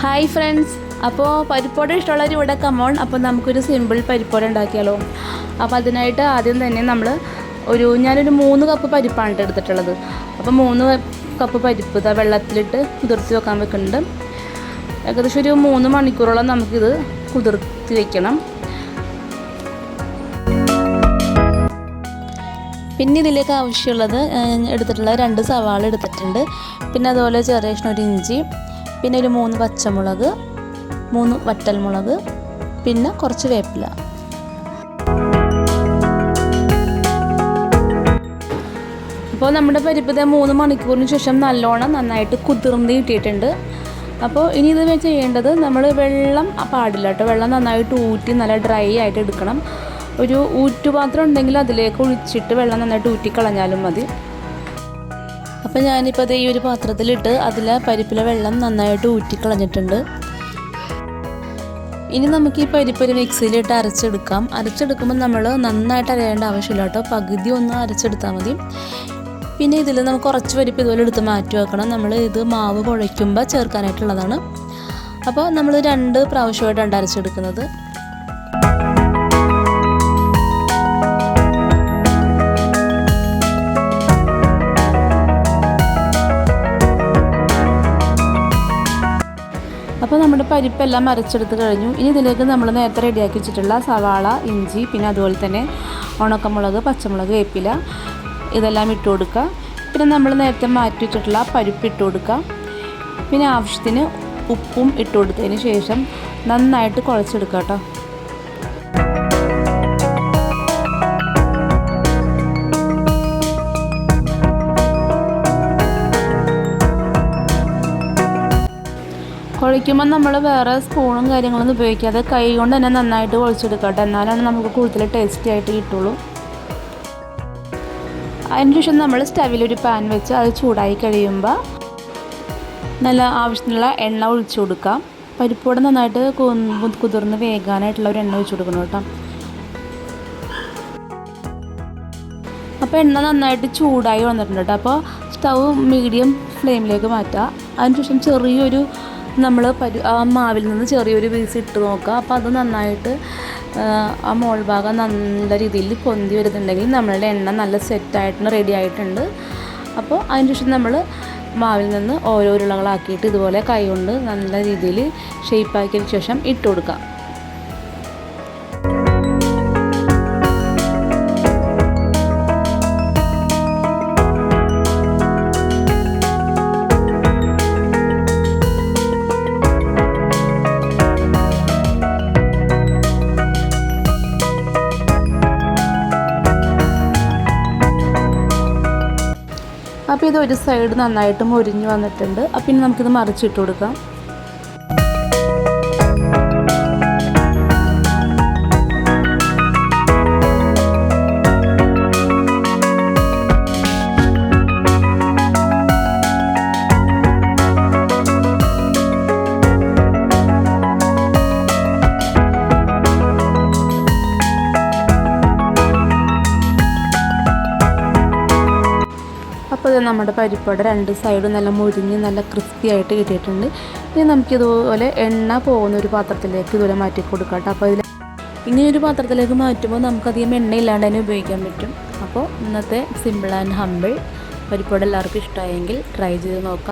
Hi friends, അപ്പോൾ പരിപ്പോട ഇഷ്ടമുള്ളവർ ഇവിടെ കമോൺ. അപ്പോൾ നമുക്കൊരു സിമ്പിൾ പരിപ്പോട ഉണ്ടാക്കിയാലോ. അപ്പോൾ അതിനായിട്ട് ആദ്യം തന്നെ ഞാനൊരു 3 കപ്പ് പരിപ്പാണ് എടുത്തിട്ടുള്ളത്. അപ്പോൾ 3 കപ്പ് പരിപ്പ് വെള്ളത്തിലിട്ട് കുതിർത്തി വെക്കുന്നുണ്ട്. ഏകദേശം ഒരു 3 മണിക്കൂറോളം നമുക്കിത് കുതിർത്തി വയ്ക്കണം. പിന്നെ ഇതിലേക്ക് ആവശ്യമുള്ളത് എടുത്തിട്ടുള്ള 2 സവാള എടുത്തിട്ടുണ്ട്. പിന്നെ അതുപോലെ ചെറിയ കഷ്ണം ഒരു ഇഞ്ചി, പിന്നെ ഒരു 3 പച്ചമുളക്, 3 വറ്റൽമുളക്, പിന്നെ കുറച്ച് വേപ്പില. അപ്പോൾ നമ്മുടെ പരിപ്പ് 3 മണിക്കൂറിന് ശേഷം നന്നായിട്ട് കുതിർന്ന് കിട്ടിയിട്ടുണ്ട്. അപ്പോൾ ഇനി ഇത് ചെയ്യേണ്ടത്, നമ്മൾ വെള്ളം പാടില്ല കേട്ടോ. വെള്ളം നന്നായിട്ട് ഊറ്റി നല്ല ഡ്രൈ ആയിട്ട് എടുക്കണം. ഒരു ഊറ്റുപാത്രം ഉണ്ടെങ്കിൽ അതിലേക്ക് ഒഴിച്ചിട്ട് വെള്ളം നന്നായിട്ട് ഊറ്റിക്കളഞ്ഞാലും മതി. അപ്പോൾ ഞാനിപ്പോൾ അത് ഈ ഒരു പാത്രത്തിലിട്ട് അതിലെ പരിപ്പിലെ വെള്ളം നന്നായിട്ട് ഊറ്റിക്കളഞ്ഞിട്ടുണ്ട്. ഇനി നമുക്ക് ഈ പരിപ്പ് ഒരു മിക്സിയിലിട്ട് അരച്ചെടുക്കാം. അരച്ചെടുക്കുമ്പോൾ നമ്മൾ നന്നായിട്ട് അരയേണ്ട ആവശ്യമില്ല കേട്ടോ. പകുതി ഒന്ന് അരച്ചെടുത്താൽ മതി. പിന്നെ ഇതിൽ നമുക്ക് കുറച്ച് പരിപ്പ് ഇതുപോലെ എടുത്ത് മാറ്റി വെക്കണം. നമ്മൾ ഇത് മാവ് കുഴയ്ക്കുമ്പോൾ ചേർക്കാനായിട്ടുള്ളതാണ്. അപ്പോൾ നമ്മൾ 2 പ്രാവശ്യമായിട്ടാണ് അരച്ചെടുക്കുന്നത്. അപ്പോൾ നമ്മുടെ പരിപ്പെല്ലാം അരച്ചെടുത്ത് കഴിഞ്ഞു. ഇനി ഇതിലേക്ക് നമ്മൾ നേരത്തെ റെഡിയാക്കി വെച്ചിട്ടുള്ള സവാള, ഇഞ്ചി, പിന്നെ അതുപോലെ തന്നെ ഉണക്കമുളക്, പച്ചമുളക്, വേപ്പില ഇതെല്ലാം ഇട്ട് കൊടുക്കുക. പിന്നെ നമ്മൾ നേരത്തെ മാറ്റി വെച്ചിട്ടുള്ള പരിപ്പ് ഇട്ട് കൊടുക്കുക. പിന്നെ ആവശ്യത്തിന് ഉപ്പും ഇട്ട് കൊടുത്തതിന് ശേഷം നന്നായിട്ട് കുഴച്ചെടുക്കുക കേട്ടോ. കുഴയ്ക്കുമ്പോൾ നമ്മൾ വേറെ സ്പൂണും കാര്യങ്ങളൊന്നും ഉപയോഗിക്കാതെ കൈ കൊണ്ട് തന്നെ നന്നായിട്ട് കുഴച്ചെടുക്കട്ടെ. എന്നാലാണ് നമുക്ക് കൂടുതൽ ടേസ്റ്റി ആയിട്ട് കിട്ടുള്ളൂ. അതിന് ശേഷം നമ്മൾ സ്റ്റവിലൊരു പാൻ വെച്ച് അത് ചൂടായി കഴിയുമ്പോൾ നല്ല ആവശ്യത്തിനുള്ള എണ്ണ ഒഴിച്ചു കൊടുക്കാം. പരിപ്പോടെ നന്നായിട്ട് കുതിർന്ന് വേകാനായിട്ടുള്ള ഒരു എണ്ണ ഒഴിച്ചു കൊടുക്കണം കേട്ടോ. അപ്പോൾ എണ്ണ നന്നായിട്ട് ചൂടായി വന്നിട്ടുണ്ട് കേട്ടോ. അപ്പോൾ സ്റ്റൗ മീഡിയം ഫ്ലെയിമിലേക്ക് മാറ്റുക. അതിനുശേഷം നമ്മൾ ആ മാവിൽ നിന്ന് ചെറിയൊരു പീസ് ഇട്ട് നോക്കുക. അപ്പോൾ അത് നന്നായിട്ട് ആ മോൾ ഭാഗം നല്ല രീതിയിൽ പൊന്തി വരുന്നുണ്ടെങ്കിൽ നമ്മളുടെ എണ്ണ നല്ല സെറ്റായിട്ട് റെഡി ആയിട്ടുണ്ട്. അപ്പോൾ അതിന് ശേഷം നമ്മൾ മാവിൽ നിന്ന് ഓരോ ഉരുളകളാക്കിയിട്ട് ഇതുപോലെ കൈ കൊണ്ട് നല്ല രീതിയിൽ ഷേപ്പാക്കിയതിന് ശേഷം ഇട്ട് കൊടുക്കുക. അപ്പോൾ ഇത് ഒരു സൈഡ് നന്നായിട്ട് മൊരിഞ്ഞ് വന്നിട്ടുണ്ട്. അപ്പോൾ ഇനി നമുക്കിത് മറിച്ചിട്ട് കൊടുക്കാം. അപ്പോൾ ഇത് നമ്മുടെ പരിപ്പോടെ 2 സൈഡും നല്ല മുരിഞ്ഞ് നല്ല ക്രിസ്പി ആയിട്ട് കിട്ടിയിട്ടുണ്ട്. ഇനി നമുക്കിതുപോലെ എണ്ണ പോകുന്ന ഒരു പാത്രത്തിലേക്ക് ഇതുപോലെ മാറ്റി കൊടുക്കാം കേട്ടോ. അപ്പോൾ ഇങ്ങനെയൊരു പാത്രത്തിലേക്ക് മാറ്റുമ്പോൾ നമുക്കധികം എണ്ണ ഇല്ലാണ്ട് തന്നെ ഉപയോഗിക്കാൻ പറ്റും. അപ്പോൾ ഇന്നത്തെ സിമ്പിൾ ആൻഡ് ഹമ്പിൾ പരിപ്പോടെ എല്ലാവർക്കും ഇഷ്ടമായെങ്കിൽ ട്രൈ ചെയ്ത് നോക്കാം.